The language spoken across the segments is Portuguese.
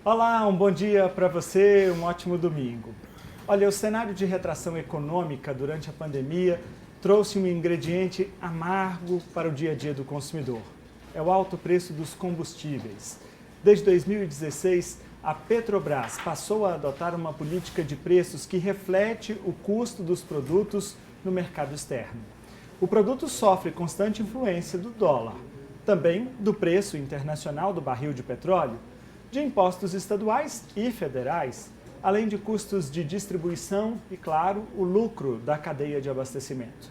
Olá, um bom dia para você, um ótimo domingo. Olha, o cenário de retração econômica durante a pandemia trouxe um ingrediente amargo para o dia a dia do consumidor. É o alto preço dos combustíveis. Desde 2016, a Petrobras passou a adotar uma política de preços que reflete o custo dos produtos no mercado externo. O produto sofre constante influência do dólar, também do preço internacional do barril de petróleo, de impostos estaduais e federais, além de custos de distribuição e, claro, o lucro da cadeia de abastecimento.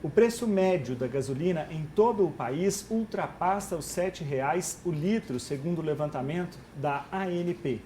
O preço médio da gasolina em todo o país ultrapassa os R$ 7,00 o litro, segundo o levantamento da ANP.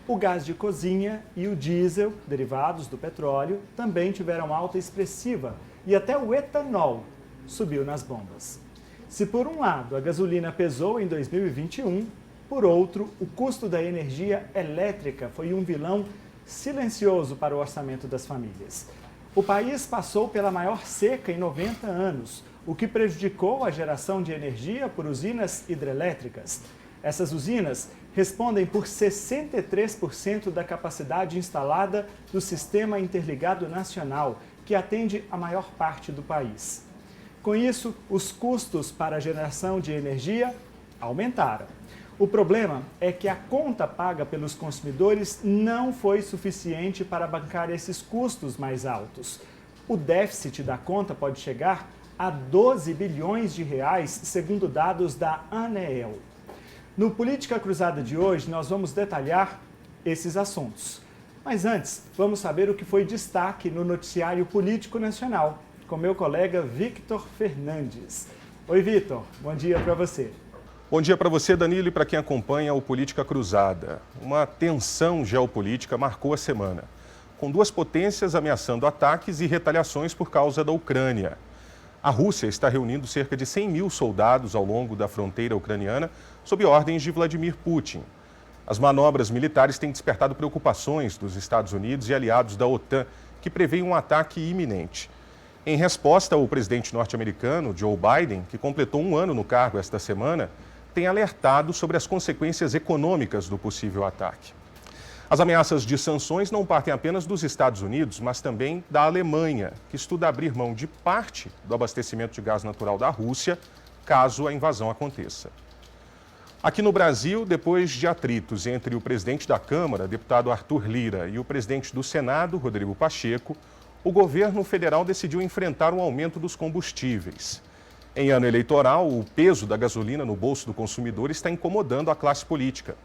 O gás de cozinha e o diesel, derivados do petróleo, também tiveram alta expressiva e até o etanol subiu nas bombas. Se por um lado a gasolina pesou em 2021, por outro, o custo da energia elétrica foi um vilão silencioso para o orçamento das famílias. O país passou pela maior seca em 90 anos, o que prejudicou a geração de energia por usinas hidrelétricas. Essas usinas respondem por 63% da capacidade instalada do Sistema Interligado Nacional, que atende a maior parte do país. Com isso, os custos para a geração de energia aumentaram. O problema é que a conta paga pelos consumidores não foi suficiente para bancar esses custos mais altos. O déficit da conta pode chegar a 12 bilhões de reais, segundo dados da ANEEL. No Política Cruzada de hoje, nós vamos detalhar esses assuntos. Mas antes, vamos saber o que foi destaque no noticiário político nacional, com meu colega Victor Fernandes. Oi, Victor, bom dia para você. Bom dia para você, Danilo, e para quem acompanha o Política Cruzada. Uma tensão geopolítica marcou a semana, com duas potências ameaçando ataques e retaliações por causa da Ucrânia. A Rússia está reunindo cerca de 100 mil soldados ao longo da fronteira ucraniana, sob ordens de Vladimir Putin. As manobras militares têm despertado preocupações dos Estados Unidos e aliados da OTAN, que prevêem um ataque iminente. Em resposta, o presidente norte-americano, Joe Biden, que completou um ano no cargo esta semana, tem alertado sobre as consequências econômicas do possível ataque. As ameaças de sanções não partem apenas dos Estados Unidos, mas também da Alemanha, que estuda abrir mão de parte do abastecimento de gás natural da Rússia, caso a invasão aconteça. Aqui no Brasil, depois de atritos entre o presidente da Câmara, deputado Arthur Lira, e o presidente do Senado, Rodrigo Pacheco, o governo federal decidiu enfrentar o aumento dos combustíveis. Em ano eleitoral, o peso da gasolina no bolso do consumidor está incomodando a classe política.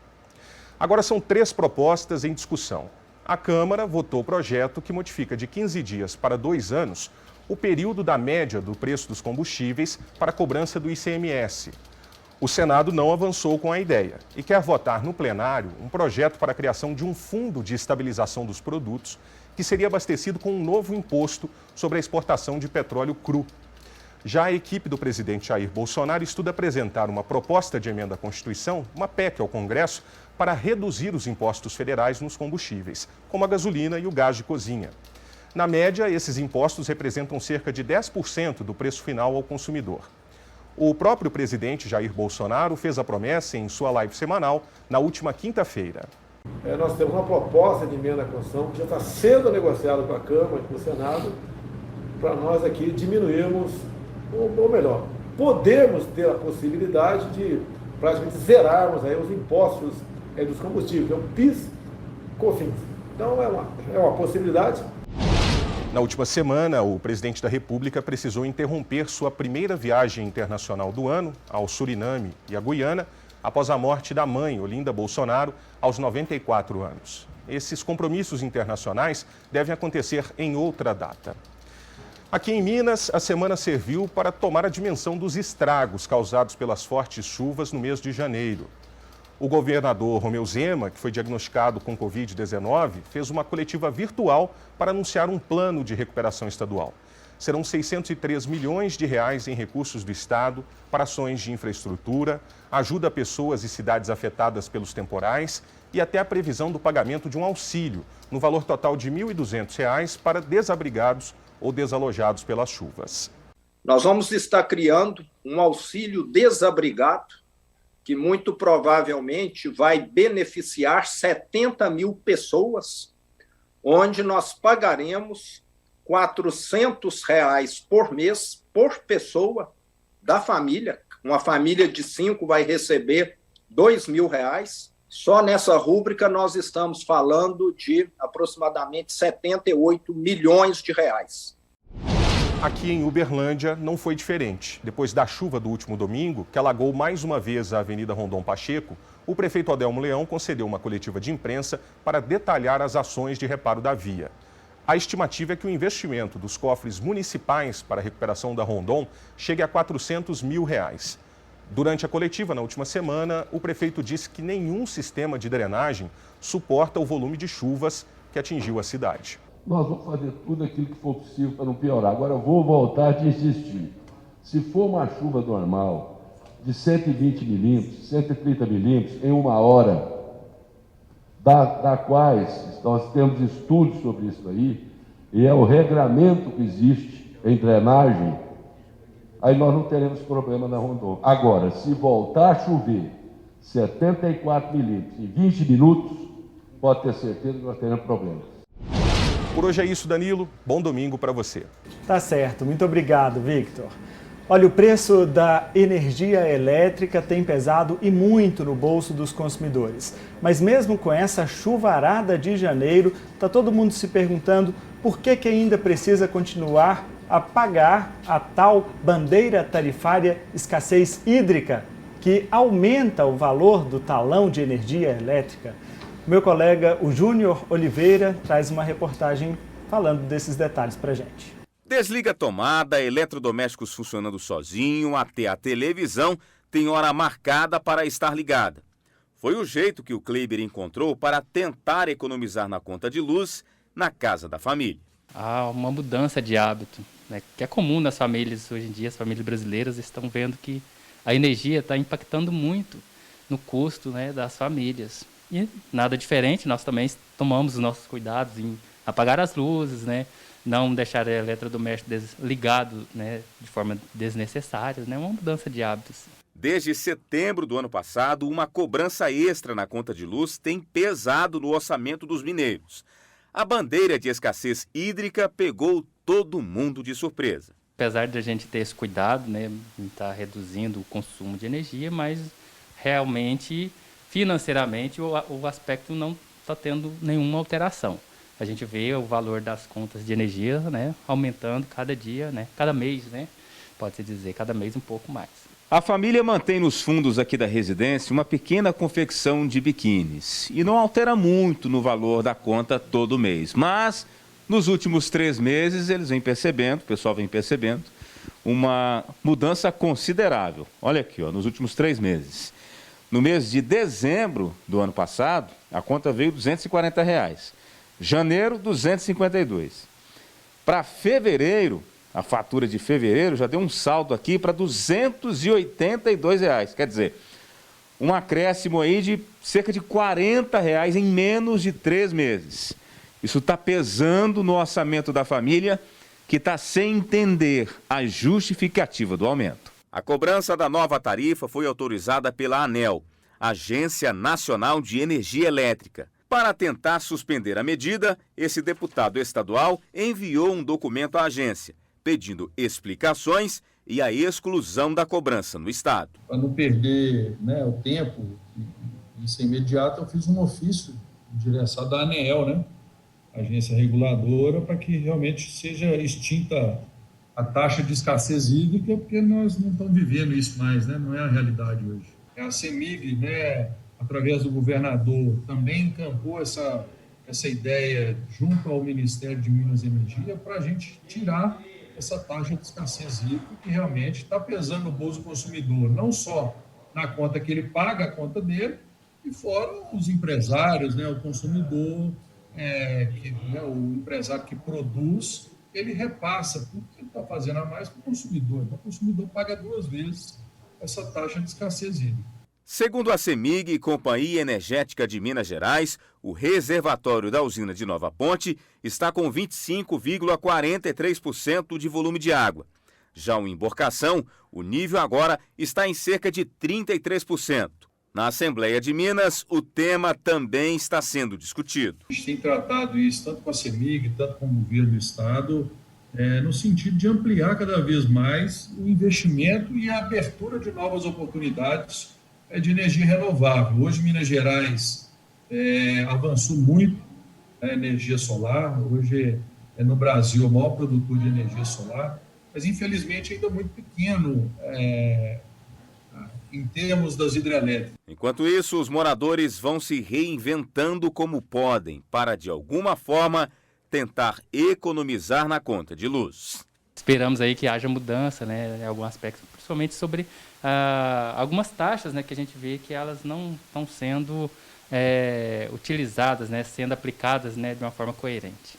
Agora são 3 propostas em discussão. A Câmara votou o projeto que modifica de 15 dias para 2 anos o período da média do preço dos combustíveis para a cobrança do ICMS. O Senado não avançou com a ideia e quer votar no plenário um projeto para a criação de um fundo de estabilização dos produtos que seria abastecido com um novo imposto sobre a exportação de petróleo cru. Já a equipe do presidente Jair Bolsonaro estuda apresentar uma proposta de emenda à Constituição, uma PEC ao Congresso, para reduzir os impostos federais nos combustíveis, como a gasolina e o gás de cozinha. Na média, esses impostos representam cerca de 10% do preço final ao consumidor. O próprio presidente Jair Bolsonaro fez a promessa em sua live semanal na última quinta-feira. Nós temos uma proposta de emenda à Constituição que já está sendo negociada com a Câmara e com o Senado, para nós aqui diminuirmos, ou melhor, podemos ter a possibilidade de praticamente zerarmos aí os impostos dos combustíveis, que é o PIS, COFINS. Então é uma possibilidade. Na última semana, o presidente da República precisou interromper sua primeira viagem internacional do ano, ao Suriname e à Guiana, após a morte da mãe, Olinda Bolsonaro, aos 94 anos. Esses compromissos internacionais devem acontecer em outra data. Aqui em Minas, a semana serviu para tomar a dimensão dos estragos causados pelas fortes chuvas no mês de janeiro. O governador Romeu Zema, que foi diagnosticado com Covid-19, fez uma coletiva virtual para anunciar um plano de recuperação estadual. Serão 603 milhões de reais em recursos do Estado para ações de infraestrutura, ajuda a pessoas e cidades afetadas pelos temporais e até a previsão do pagamento de um auxílio, no valor total de R$ 1.200 para desabrigados ou desalojados pelas chuvas. Nós vamos estar criando um auxílio desabrigado que muito provavelmente vai beneficiar 70 mil pessoas, onde nós pagaremos R$ 400 por mês por pessoa da família. Uma família de 5 vai receber R$ 2.000. Só nessa rúbrica nós estamos falando de aproximadamente 78 milhões de reais. Aqui em Uberlândia não foi diferente. Depois da chuva do último domingo, que alagou mais uma vez a Avenida Rondon Pacheco, o prefeito Adelmo Leão concedeu uma coletiva de imprensa para detalhar as ações de reparo da via. A estimativa é que o investimento dos cofres municipais para a recuperação da Rondon chegue a R$ 400 mil. Durante a coletiva, na última semana, o prefeito disse que nenhum sistema de drenagem suporta o volume de chuvas que atingiu a cidade. Nós vamos fazer tudo aquilo que for possível para não piorar. Agora, eu vou voltar a insistir. Se for uma chuva normal, de 120 milímetros, 130 milímetros, em uma hora, da quais nós temos estudos sobre isso aí, e é o regramento que existe em drenagem, aí nós não teremos problema na Rondon. Agora, se voltar a chover 74 milímetros em 20 minutos, pode ter certeza que nós teremos problema. Por hoje é isso, Danilo. Bom domingo para você. Tá certo. Muito obrigado, Victor. Olha, o preço da energia elétrica tem pesado e muito no bolso dos consumidores. Mas mesmo com essa chuvarada de janeiro, tá todo mundo se perguntando por que ainda precisa continuar a pagar a tal bandeira tarifária escassez hídrica, que aumenta o valor do talão de energia elétrica. Meu colega, o Júnior Oliveira, traz uma reportagem falando desses detalhes para a gente. Desliga a tomada, eletrodomésticos funcionando sozinho, até a televisão tem hora marcada para estar ligada. Foi o jeito que o Kleiber encontrou para tentar economizar na conta de luz na casa da família. Há uma mudança de hábito, né, que é comum nas famílias hoje em dia. As famílias brasileiras estão vendo que a energia está impactando muito no custo, né, das famílias. E nada diferente, nós também tomamos os nossos cuidados em apagar as luzes, né, não deixar o eletrodoméstico desligado, né, de forma desnecessária, né, uma mudança de hábitos. Desde setembro do ano passado, uma cobrança extra na conta de luz tem pesado no orçamento dos mineiros. A bandeira de escassez hídrica pegou todo mundo de surpresa. Apesar de a gente ter esse cuidado, né, em estar reduzindo o consumo de energia, mas realmente, financeiramente, o aspecto não está tendo nenhuma alteração. A gente vê o valor das contas de energia, né, aumentando cada dia, né, cada mês, né, pode-se dizer, cada mês um pouco mais. A família mantém nos fundos aqui da residência uma pequena confecção de biquínis e não altera muito no valor da conta todo mês. Mas, nos últimos 3 meses, eles vêm percebendo, o pessoal vem percebendo, uma mudança considerável. Olha aqui, ó, nos últimos 3 meses. No mês de dezembro do ano passado, a conta veio R$ 240. Janeiro, 252. Para fevereiro, a fatura de fevereiro já deu um saldo aqui para R$ 282. Quer dizer, um acréscimo aí de cerca de R$ 40 em menos de 3 meses. Isso está pesando no orçamento da família, que está sem entender a justificativa do aumento. A cobrança da nova tarifa foi autorizada pela ANEEL, Agência Nacional de Energia Elétrica. Para tentar suspender a medida, esse deputado estadual enviou um documento à agência, pedindo explicações e a exclusão da cobrança no estado. Para não perder, né, o tempo, isso é imediato, eu fiz um ofício endereçado da ANEEL, né, agência reguladora, para que realmente seja extinta a taxa de escassez hídrica, porque nós não estamos vivendo isso mais, né, não é a realidade hoje. A CEMIG, né, através do governador, também encampou essa ideia junto ao Ministério de Minas e Energia para a gente tirar essa taxa de escassez hídrica que realmente está pesando no bolso do consumidor, não só na conta que ele paga, a conta dele, e fora os empresários, né, o consumidor, o empresário que produz, ele repassa tudo que ele está fazendo a mais para o consumidor. Então, o consumidor paga 2 vezes essa taxa de escassez hídrica. Segundo a CEMIG, Companhia Energética de Minas Gerais, o reservatório da usina de Nova Ponte está com 25,43% de volume de água. Já o emborcação, o nível agora está em cerca de 33%. Na Assembleia de Minas, o tema também está sendo discutido. A gente tem tratado isso tanto com a CEMIG, tanto com o governo do Estado, no sentido de ampliar cada vez mais o investimento e a abertura de novas oportunidades de energia renovável. Hoje, Minas Gerais avançou muito na energia solar. Hoje é no Brasil o maior produtor de energia solar, mas infelizmente ainda muito pequeno em termos das hidrelétricas. Enquanto isso, os moradores vão se reinventando como podem para, de alguma forma, tentar economizar na conta de luz. Esperamos aí que haja mudança, né, em algum aspecto, principalmente sobre algumas taxas, né, que a gente vê que elas não estão sendo utilizadas, né, sendo aplicadas, né, de uma forma coerente.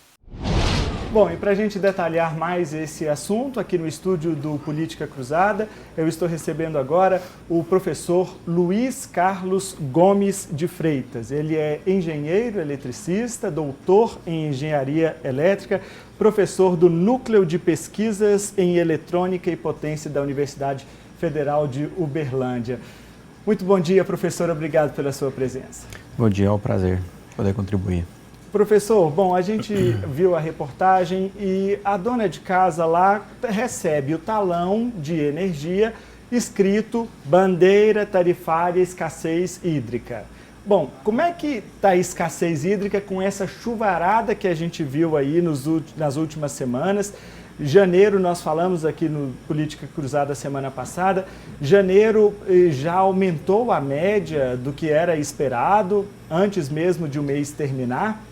Bom, e para a gente detalhar mais esse assunto aqui no estúdio do Política Cruzada, eu estou recebendo agora o professor Luiz Carlos Gomes de Freitas. Ele é engenheiro eletricista, doutor em engenharia elétrica, professor do Núcleo de Pesquisas em Eletrônica e Potência da Universidade Federal de Uberlândia. Muito bom dia, professor. Obrigado pela sua presença. Bom dia, é um prazer poder contribuir. Professor, bom, a gente viu a reportagem e a dona de casa lá recebe o talão de energia escrito Bandeira Tarifária Escassez Hídrica. Bom, como é que está a escassez hídrica com essa chuvarada que a gente viu aí nas últimas semanas? Janeiro, nós falamos aqui no Política Cruzada semana passada, janeiro já aumentou a média do que era esperado, antes mesmo de o mês terminar.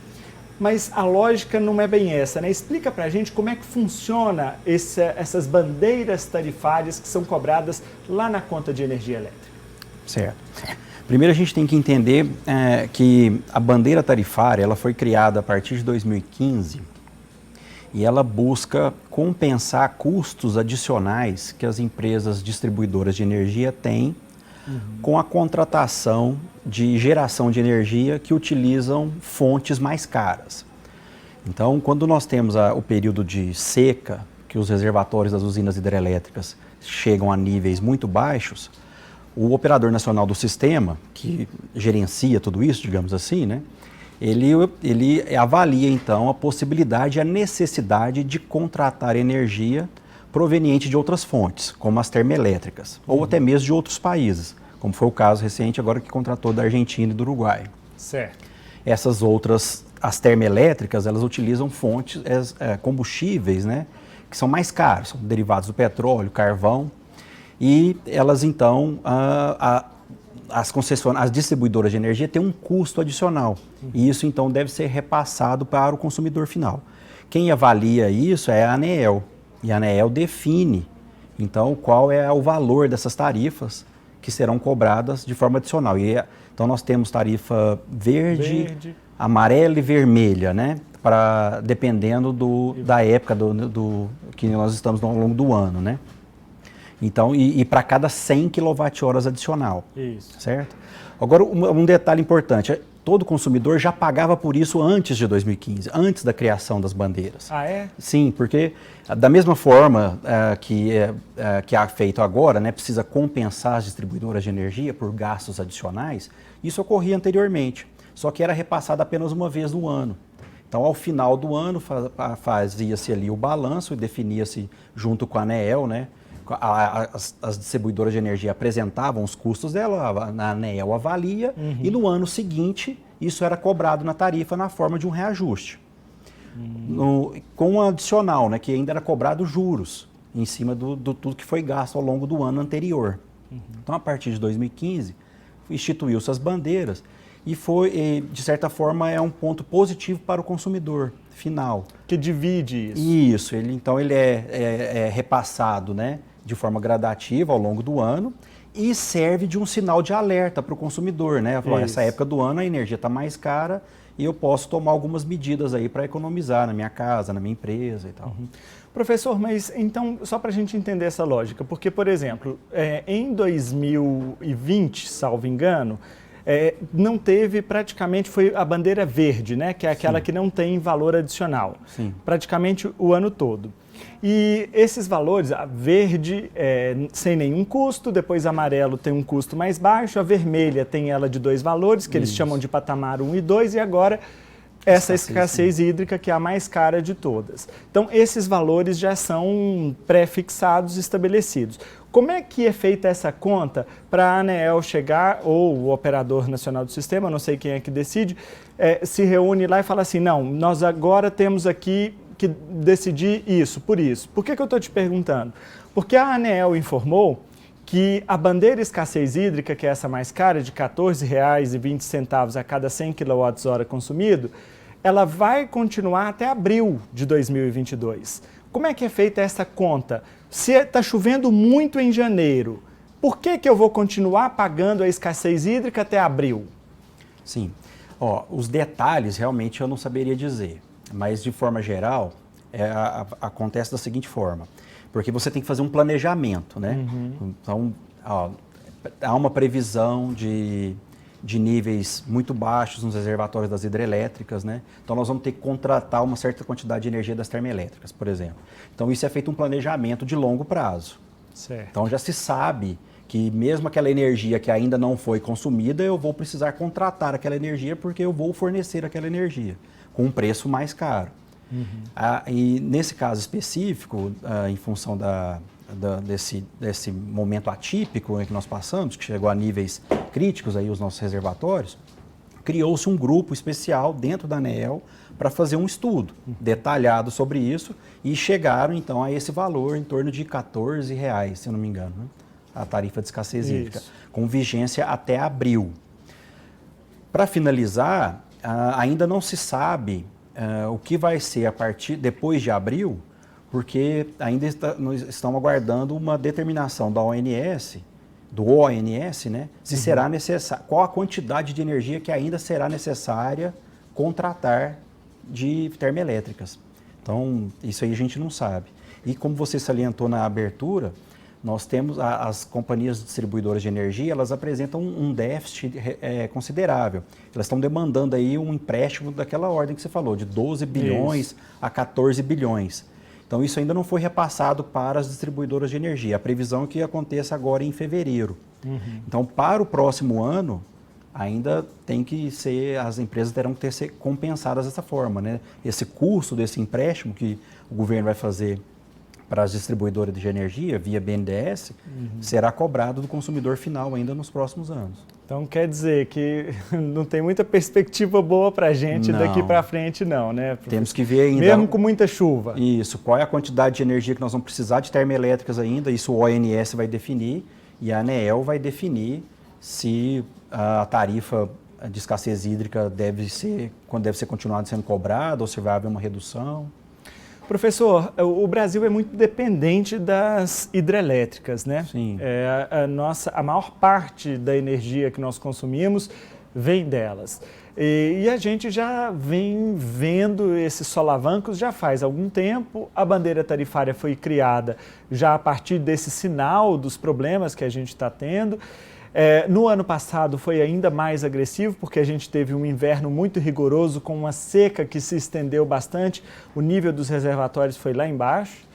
Mas a lógica não é bem essa, né? Explica pra gente como é que funciona essas bandeiras tarifárias que são cobradas lá na conta de energia elétrica. Certo. Primeiro a gente tem que entender que a bandeira tarifária ela foi criada a partir de 2015 e ela busca compensar custos adicionais que as empresas distribuidoras de energia têm com a contratação de geração de energia que utilizam fontes mais caras. Então, quando nós temos o período de seca, que os reservatórios das usinas hidrelétricas chegam a níveis muito baixos, o operador nacional do sistema, que gerencia tudo isso, digamos assim, né, ele avalia então a possibilidade e a necessidade de contratar energia proveniente de outras fontes, como as termoelétricas, ou até mesmo de outros países, como foi o caso recente agora que contratou da Argentina e do Uruguai. Certo. Essas outras, as termoelétricas, elas utilizam fontes, combustíveis, né, que são mais caros, são derivados do petróleo, carvão, e elas então, as distribuidoras de energia têm um custo adicional, e isso então deve ser repassado para o consumidor final. Quem avalia isso é a ANEEL, e a ANEEL define, então, qual é o valor dessas tarifas que serão cobradas de forma adicional. Então, nós temos tarifa verde, amarela e vermelha, né? Dependendo da época que nós estamos ao longo do ano, né? Então, e para cada 100 kWh adicional. Isso. Certo? Agora, um detalhe importante. Todo consumidor já pagava por isso antes de 2015, antes da criação das bandeiras. Ah, é? Sim, porque da mesma forma que é feito agora, né, precisa compensar as distribuidoras de energia por gastos adicionais, isso ocorria anteriormente, só que era repassado apenas uma vez no ano. Então, ao final do ano, fazia-se ali o balanço e definia-se junto com a ANEEL, né, as distribuidoras de energia apresentavam os custos dela, a ANEEL avalia, e no ano seguinte isso era cobrado na tarifa na forma de um reajuste. Com um adicional, né, que ainda era cobrado juros em cima do tudo que foi gasto ao longo do ano anterior. Então, a partir de 2015, instituiu-se as bandeiras e foi, de certa forma, é um ponto positivo para o consumidor final. Que divide isso. Isso, ele é repassado, né, de forma gradativa ao longo do ano e serve de um sinal de alerta para o consumidor, né? Falar, essa época do ano a energia está mais cara e eu posso tomar algumas medidas aí para economizar na minha casa, na minha empresa e tal. Professor, mas então, só para a gente entender essa lógica, porque, por exemplo, em 2020, salvo engano, não teve praticamente, foi a bandeira verde, né? Que é aquela que não tem valor adicional. Sim. Praticamente o ano todo. E esses valores, a verde sem nenhum custo, depois amarelo tem um custo mais baixo, a vermelha tem ela de 2 valores, que eles chamam de patamar 1 e 2, e agora essa escassez hídrica, que é a mais cara de todas. Então, esses valores já são pré-fixados, estabelecidos. Como é que é feita essa conta para a ANEEL chegar, ou o Operador Nacional do Sistema, não sei quem é que decide, se reúne lá e fala assim, não, nós agora temos aqui que decidir isso, por isso. Por que eu estou te perguntando? Porque a ANEEL informou que a bandeira escassez hídrica, que é essa mais cara, de R$ 14,20 a cada 100 kWh consumido, ela vai continuar até abril de 2022. Como é que é feita essa conta? Se está chovendo muito em janeiro, por que eu vou continuar pagando a escassez hídrica até abril? Sim. Os detalhes realmente eu não saberia dizer, mas de forma geral acontece da seguinte forma, porque você tem que fazer um planejamento, né? Então, há uma previsão de níveis muito baixos nos reservatórios das hidrelétricas, né? Então nós vamos ter que contratar uma certa quantidade de energia das termoelétricas, por exemplo. Então isso é feito um planejamento de longo prazo. Certo. Então já se sabe que mesmo aquela energia que ainda não foi consumida, eu vou precisar contratar aquela energia porque eu vou fornecer aquela energia com um preço mais caro. E nesse caso específico, em função desse momento atípico em que nós passamos, que chegou a níveis críticos aí os nossos reservatórios, criou-se um grupo especial dentro da ANEEL para fazer um estudo detalhado sobre isso e chegaram então a esse valor em torno de R$ 14,00, se eu não me engano, né? A tarifa de escassez hídrica, com vigência até abril. Para finalizar, ainda não se sabe o que vai ser a partir depois de abril, porque ainda nós estamos aguardando uma determinação da ONS, né? Se será necessário, qual a quantidade de energia que ainda será necessária contratar de termoelétricas. Então, isso aí a gente não sabe. E como você salientou na abertura, nós temos as companhias distribuidoras de energia, elas apresentam um déficit considerável. Elas estão demandando aí um empréstimo daquela ordem que você falou, de 12 bilhões a 14 bilhões. Então isso ainda não foi repassado para as distribuidoras de energia. A previsão é que aconteça agora em fevereiro. Então para o próximo ano, ainda tem que ser, as empresas terão que ser compensadas dessa forma, né? Esse custo desse empréstimo que o governo vai fazer para as distribuidoras de energia, via BNDES, será cobrado do consumidor final ainda nos próximos anos. Então quer dizer que não tem muita perspectiva boa para a gente daqui para frente não, né? Temos que ver ainda... Mesmo com muita chuva. Isso, qual é a quantidade de energia que nós vamos precisar de termoelétricas ainda, isso o ONS vai definir e a ANEEL vai definir se a tarifa de escassez hídrica deve ser continuada sendo cobrada ou se vai haver uma redução. Professor, o Brasil é muito dependente das hidrelétricas, né? Sim. A maior parte da energia que nós consumimos vem delas. E a gente já vem vendo esses solavancos já faz algum tempo. A bandeira tarifária foi criada já a partir desse sinal dos problemas que a gente está tendo. No ano passado foi ainda mais agressivo, porque a gente teve um inverno muito rigoroso, com uma seca que se estendeu bastante, o nível dos reservatórios foi lá embaixo.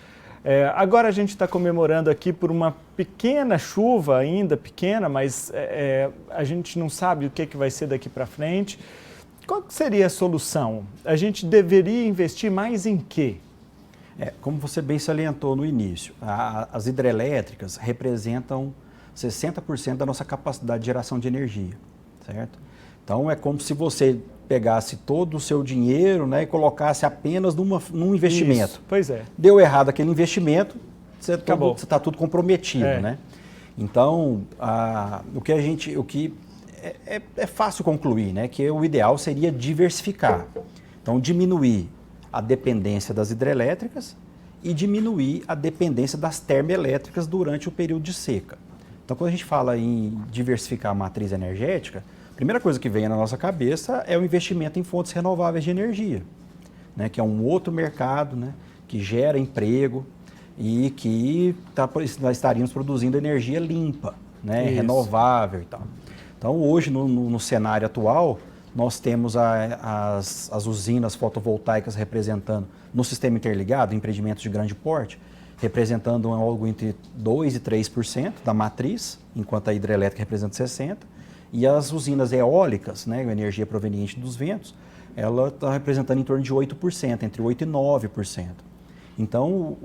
Agora a gente está comemorando aqui por uma pequena chuva, ainda pequena, mas a gente não sabe o que vai ser daqui para frente. Qual seria a solução? A gente deveria investir mais em quê? Como você bem salientou no início, as hidrelétricas representam 60% da nossa capacidade de geração de energia, certo? Então é como se você pegasse todo o seu dinheiro, né, e colocasse apenas num investimento. Isso, pois é. Deu errado aquele investimento, você está tudo comprometido, né? Então, o que é fácil concluir, né, que o ideal seria diversificar. Então, diminuir a dependência das hidrelétricas e diminuir a dependência das termoelétricas durante o período de seca. Então, quando a gente fala em diversificar a matriz energética, a primeira coisa que vem na nossa cabeça é o investimento em fontes renováveis de energia, né, que é um outro mercado, né, que gera emprego e que nós estaríamos produzindo energia limpa, né, renovável e tal. Então, hoje, no cenário atual, nós temos as usinas fotovoltaicas representando, no sistema interligado, empreendimentos de grande porte, representando algo entre 2% e 3% da matriz, enquanto a hidrelétrica representa 60%, e as usinas eólicas, né, a energia proveniente dos ventos, ela está representando em torno de 8%, entre 8% e 9%. Então,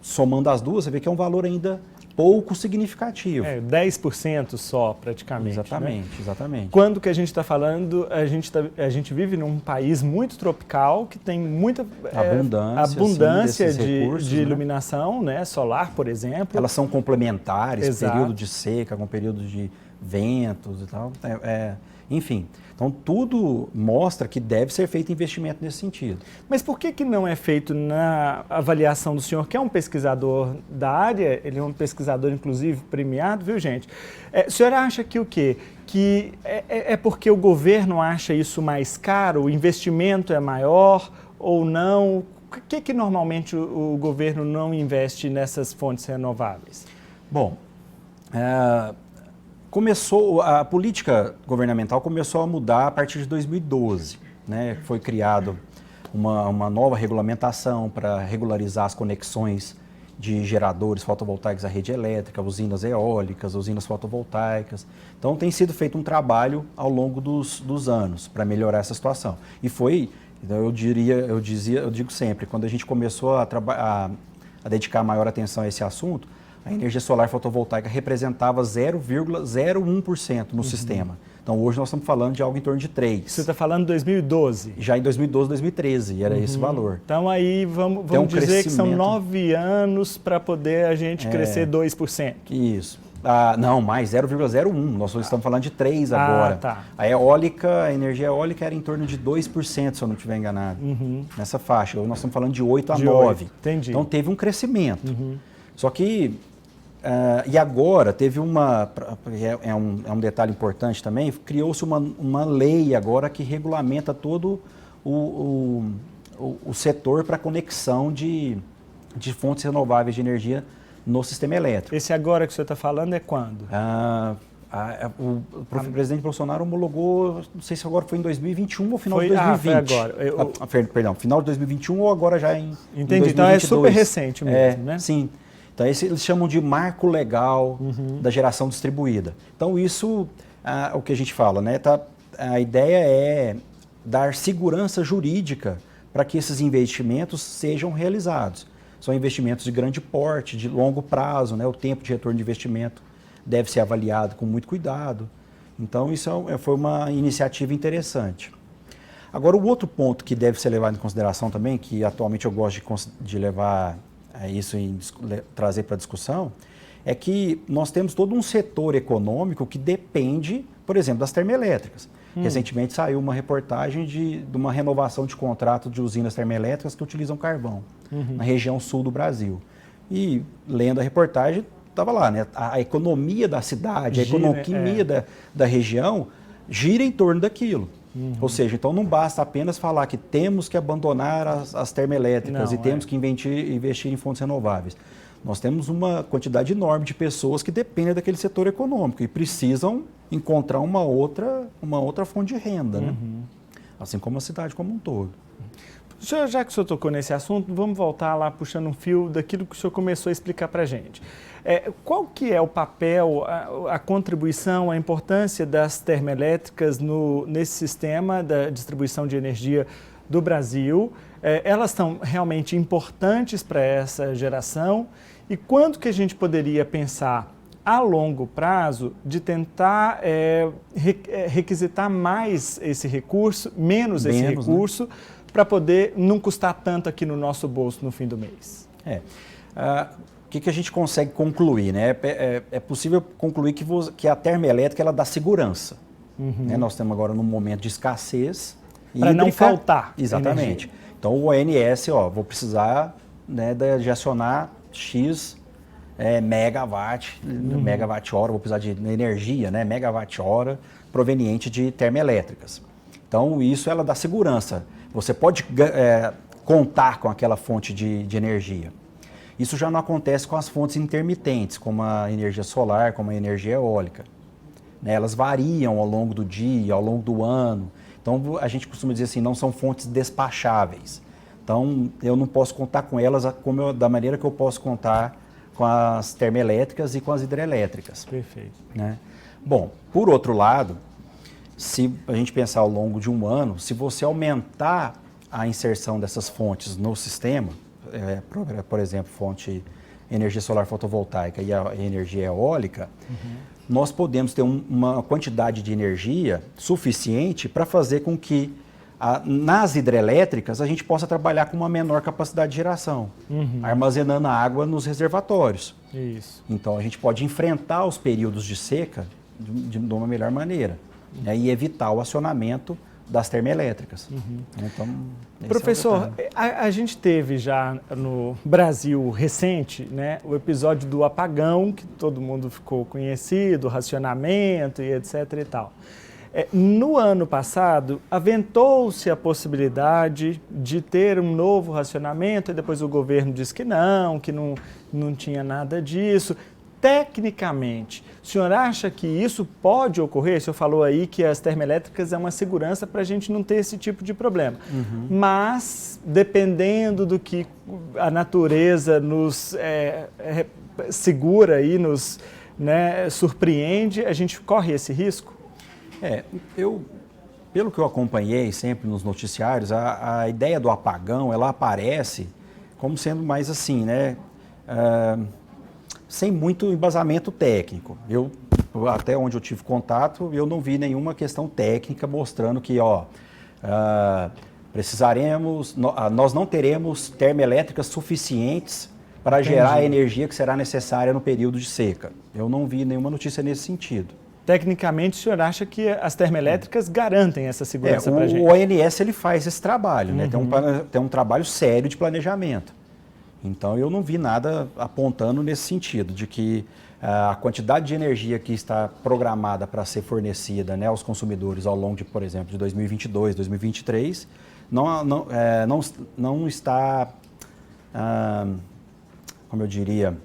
somando as duas, você vê que é um valor ainda pouco significativo. 10% só, praticamente. Exatamente, né? Exatamente. Quando que a gente está falando, a gente vive num país muito tropical, que tem muita abundância de recursos, de iluminação, né? Solar, por exemplo. Elas são complementares, Exato. Período de seca, com período de ventos e tal. Enfim, então tudo mostra que deve ser feito investimento nesse sentido. Mas por que não é feito na avaliação do senhor, que é um pesquisador da área, ele é um pesquisador inclusive premiado, viu gente? O senhor acha que o quê? Que é porque o governo acha isso mais caro, o investimento é maior ou não? Por que normalmente o governo não investe nessas fontes renováveis? Bom, a política governamental começou a mudar a partir de 2012. Né? Foi criado uma nova regulamentação para regularizar as conexões de geradores fotovoltaicos à rede elétrica, usinas eólicas, usinas fotovoltaicas. Então tem sido feito um trabalho ao longo dos anos para melhorar essa situação. E foi, eu digo sempre, quando a gente começou a dedicar maior atenção a esse assunto, a energia solar fotovoltaica representava 0,01% no sistema. Então, hoje nós estamos falando de algo em torno de 3%. Você está falando de 2012? Já em 2012, 2013, era esse valor. Então, aí vamos dizer que são 9 anos para poder a gente crescer 2%. Isso. Não, mais 0,01%. Nós estamos falando de 3% agora. Tá. A energia eólica era em torno de 2%, se eu não estiver enganado, nessa faixa. Nós estamos falando de 8% a 9%. Entendi. Então, teve um crescimento. Só que... e agora teve é um detalhe importante também, criou-se uma lei agora que regulamenta todo o setor para conexão de fontes renováveis de energia no sistema elétrico. Esse agora que o senhor está falando é quando? O presidente Bolsonaro homologou, não sei se agora foi em 2021 ou final de 2020. Foi agora. Perdão, final de 2021 ou agora já em Entendi, 2022. Então é super recente mesmo, né? Sim. Então, eles chamam de marco legal da geração distribuída. Então, isso, o que a gente fala, né? A ideia é dar segurança jurídica para que esses investimentos sejam realizados. São investimentos de grande porte, de longo prazo, né? O tempo de retorno de investimento deve ser avaliado com muito cuidado. Então, isso foi uma iniciativa interessante. Agora, o outro ponto que deve ser levado em consideração também, que atualmente eu gosto de levar isso e trazer para a discussão, é que nós temos todo um setor econômico que depende, por exemplo, das termoelétricas. Recentemente saiu uma reportagem de uma renovação de contrato de usinas termoelétricas que utilizam carvão na região sul do Brasil. E lendo a reportagem, estava lá, né? A economia da cidade, a economia da região gira em torno daquilo. Ou seja, então não basta apenas falar que temos que abandonar as termoelétricas e temos que investir em fontes renováveis. Nós temos uma quantidade enorme de pessoas que dependem daquele setor econômico e precisam encontrar uma outra fonte de renda, né? Assim como a cidade como um todo. Já que o senhor tocou nesse assunto, vamos voltar lá puxando um fio daquilo que o senhor começou a explicar para a gente. Qual que é o papel, a contribuição, a importância das termoelétricas nesse sistema da distribuição de energia do Brasil? Elas são realmente importantes para essa geração? E quando que a gente poderia pensar a longo prazo de tentar requisitar mais esse recurso, menos esse recurso, né? Para poder não custar tanto aqui no nosso bolso no fim do mês? O que a gente consegue concluir? Né? É possível concluir que a termoelétrica ela dá segurança. Né? Nós estamos agora num momento de escassez. Para não faltar. Exatamente. Energia. Então o ONS, vou precisar, né, de acionar X megawatt-hora, vou precisar de energia, né, megawatt-hora proveniente de termoelétricas. Então isso ela dá segurança. Você pode contar com aquela fonte de energia. Isso já não acontece com as fontes intermitentes, como a energia solar, como a energia eólica. Né? Elas variam ao longo do dia, ao longo do ano. Então, a gente costuma dizer assim, não são fontes despacháveis. Então, eu não posso contar com elas da maneira que eu posso contar com as termoelétricas e com as hidrelétricas. Perfeito. Né? Bom, por outro lado, se a gente pensar ao longo de um ano, se você aumentar a inserção dessas fontes no sistema, por exemplo, fonte energia solar fotovoltaica e a energia eólica, nós podemos ter uma quantidade de energia suficiente para fazer com que nas hidrelétricas a gente possa trabalhar com uma menor capacidade de geração, armazenando a água nos reservatórios. Isso. Então a gente pode enfrentar os períodos de seca de uma melhor maneira, né, e evitar o acionamento das termoelétricas. Então, professor, a gente teve já no Brasil recente, né, o episódio do apagão, que todo mundo ficou conhecido, racionamento e etc. e tal. No ano passado, aventou-se a possibilidade de ter um novo racionamento, e depois o governo disse que não tinha nada disso. Tecnicamente, o senhor acha que isso pode ocorrer? O senhor falou aí que as termoelétricas é uma segurança para a gente não ter esse tipo de problema. Mas, dependendo do que a natureza nos segura e nos surpreende, a gente corre esse risco? Pelo que eu acompanhei sempre nos noticiários, a ideia do apagão, ela aparece como sendo mais assim, né? Sem muito embasamento técnico. Até onde eu tive contato, eu não vi nenhuma questão técnica mostrando que, nós não teremos termoelétricas suficientes para gerar a energia que será necessária no período de seca. Eu não vi nenhuma notícia nesse sentido. Tecnicamente, o senhor acha que as termoelétricas garantem essa segurança para a gente? O ONS ele faz esse trabalho, né? Tem um trabalho sério de planejamento. Então, eu não vi nada apontando nesse sentido, de que a quantidade de energia que está programada para ser fornecida, né, aos consumidores ao longo de, por exemplo, de 2022, 2023, não está, como eu diria,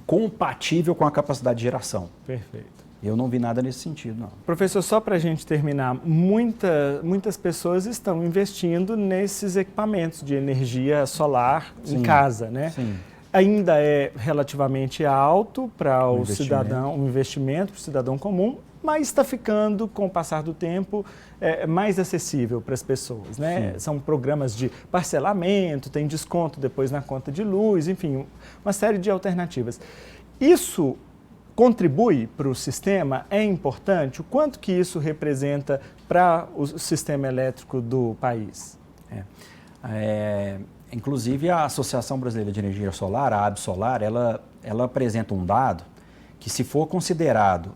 compatível com a capacidade de geração. Perfeito. Eu não vi nada nesse sentido, não. Professor, só para a gente terminar, muitas pessoas estão investindo nesses equipamentos de energia solar em casa, né? Sim. Ainda é relativamente alto para o cidadão, um investimento para o cidadão comum, mas está ficando, com o passar do tempo, mais acessível para as pessoas, né? Sim. São programas de parcelamento, tem desconto depois na conta de luz, enfim, uma série de alternativas. Isso contribui para o sistema? É importante? O quanto que isso representa para o sistema elétrico do país? Inclusive, a Associação Brasileira de Energia Solar, a ABSolar, ela apresenta um dado que, se for considerado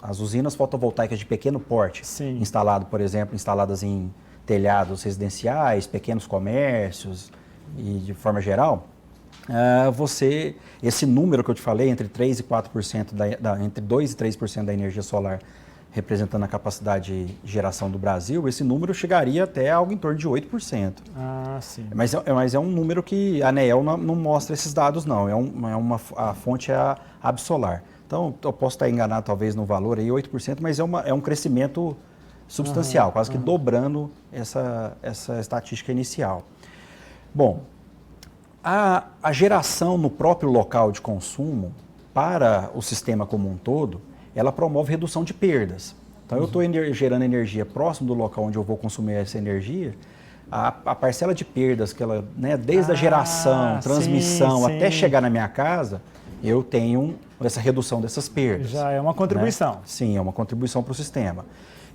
as usinas fotovoltaicas de pequeno porte, instaladas em telhados residenciais, pequenos comércios e de forma geral, esse número que eu te falei, entre 3% e 4%, entre 2% e 3% da energia solar representando a capacidade de geração do Brasil, esse número chegaria até algo em torno de 8%. Ah, sim. Mas é um número que a ANEEL não mostra esses dados, não. A fonte é a ABSolar. Então, eu posso estar enganado talvez no valor aí, 8%, mas é um crescimento substancial, quase que dobrando essa estatística inicial. Bom, a geração no próprio local de consumo, para o sistema como um todo, ela promove redução de perdas. Então, eu estou gerando energia próximo do local onde eu vou consumir essa energia, a parcela de perdas, que ela, né, desde a geração, transmissão, até chegar na minha casa, eu tenho essa redução dessas perdas. Já é uma contribuição. Né? Sim, é uma contribuição para o sistema.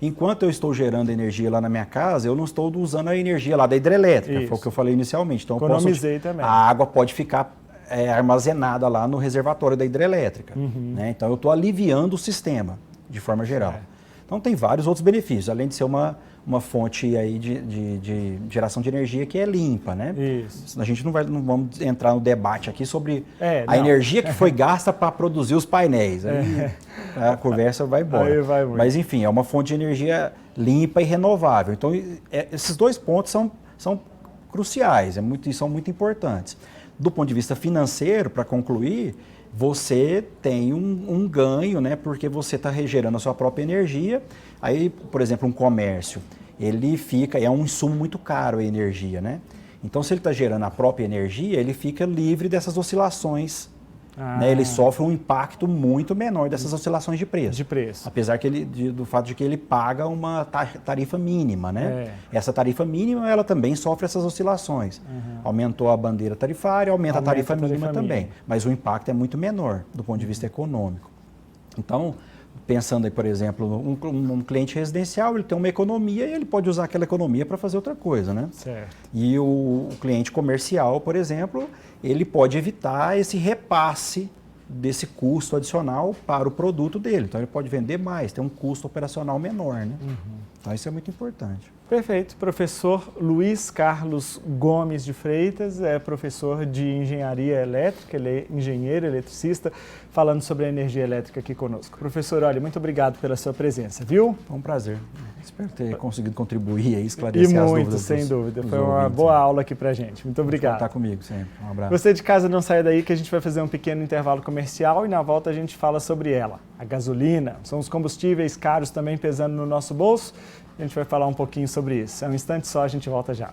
Enquanto eu estou gerando energia lá na minha casa, eu não estou usando a energia lá da hidrelétrica, foi o que eu falei inicialmente. Então, economizei também. A água pode ficar armazenada lá no reservatório da hidrelétrica. Né? Então, eu estou aliviando o sistema, de forma geral. Então, tem vários outros benefícios, além de ser uma fonte aí de geração de energia que é limpa, né? Isso. A gente não vamos entrar no debate aqui sobre a energia que foi gasta para produzir os painéis. Aí a conversa vai embora. Aí vai muito. Mas, enfim, é uma fonte de energia limpa e renovável. Então, esses dois pontos são cruciais, são muito importantes. Do ponto de vista financeiro, para concluir, você tem um ganho, né? Porque você está regerando a sua própria energia. Aí, por exemplo, um comércio, ele fica, é um insumo muito caro a energia, né? Então, se ele está gerando a própria energia, ele fica livre dessas oscilações. Né? Ele sofre um impacto muito menor dessas oscilações de preço. Apesar que do fato de que ele paga uma tarifa mínima, né? Essa tarifa mínima, ela também sofre essas oscilações. Aumentou a bandeira tarifária, aumenta a tarifa mínima também. Mas o impacto é muito menor do ponto de vista econômico. Então, pensando aí, por exemplo, um cliente residencial, ele tem uma economia e ele pode usar aquela economia para fazer outra coisa, né? Certo. E o cliente comercial, por exemplo, ele pode evitar esse repasse desse custo adicional para o produto dele. Então, ele pode vender mais, ter um custo operacional menor, né? Então, isso é muito importante. Perfeito. Professor Luiz Carlos Gomes de Freitas, é professor de Engenharia Elétrica, ele é engenheiro eletricista, falando sobre a energia elétrica aqui conosco. Professor, olha, muito obrigado pela sua presença, viu? Foi um prazer. Espero ter conseguido contribuir e esclarecer as dúvidas. Sem dúvida. Foi uma boa aula aqui pra gente. Muito obrigado. Contar comigo sempre. Um abraço. Você de casa não saia daí que a gente vai fazer um pequeno intervalo comercial e na volta a gente fala sobre ela. A gasolina, são os combustíveis caros também pesando no nosso bolso. A gente vai falar um pouquinho sobre isso. É um instante só, a gente volta já.